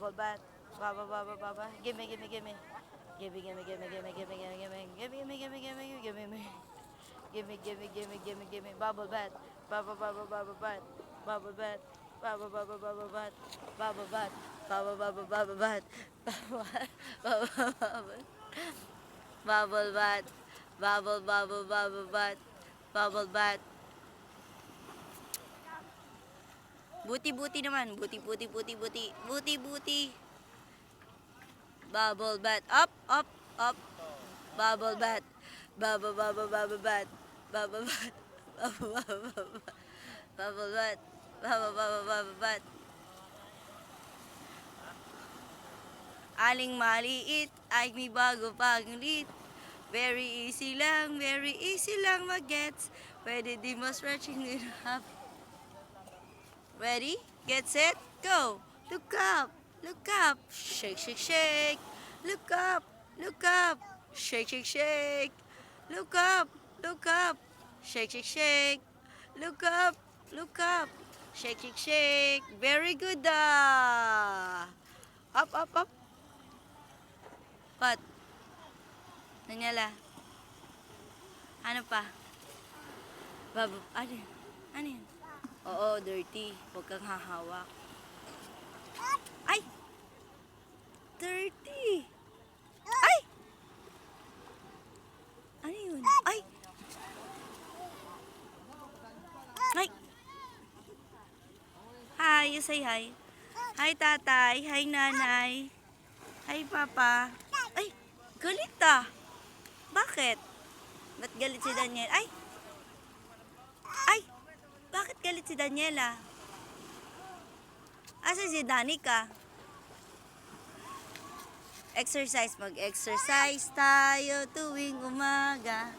bubble bath, bubble, bubble, bubble. Gimme, gimme, gimme. Gimme, gimme, gimme, gimme, gimme, gimme, gimme, gimme, gimme, gimme, gimme, gimme, gimme. Gimme, gimme, gimme, gimme, gimme. Bubble bath, bubble, bubble, bubble bath, bubble bath, bubble, bubble, bubble bath, bubble bath, bubble, bubble, bubble bath, bubble, bubble, bubble bath, bubble, bubble, bubble bath, bubble bath. Buti-buti naman. Buti-buti, buti-buti. Buti-buti. Bubble bath. Up, up, up. Bubble bath. Bubble, bubble, bubble bath. Bubble bath. Bubble, bubble, bubble bath. Bubble bath. Bubble, bubble, bubble bath. Aling maliit ay may bago paglit. Very easy lang mag-gets. Pwede di mo stretching it up. Ready? Get set, go! Look up! Look up! Shake, shake, shake! Look up! Look up! Shake, shake, shake! Look up! Look up! Shake, shake, shake! Look up! Look up! Shake, shake, shake! Very good Up, up, up! What? Daniela? Ano pa? Ano yun? Ano yun? Oo, dirty. Huwag kang hahawak. Ay! Dirty! Ay! Ano yun? Ay! Ay! Hi, you say hi. Hi, tatay. Hi, nanay. Hi, papa. Ay! Galit Bakit? Ba't galit si Daniel? Ay! Ay! Bakit galit si Daniela? Asa si Danica? Exercise. Mag-exercise tayo tuwing umaga.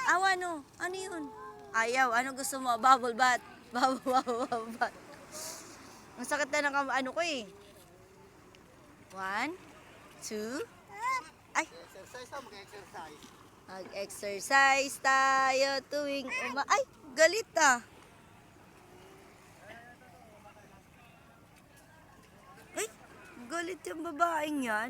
Ano? Ano yun? Ayaw. Ano gusto mo? Bubble bath. Bubble, bubble, bubble bath. Ang sakit na ng ano ko eh. 1, 2. Ay! Exercise na, mag-exercise. Mag-exercise tayo tuwing Ay! Galit Ay! Galit yung babaeng yan.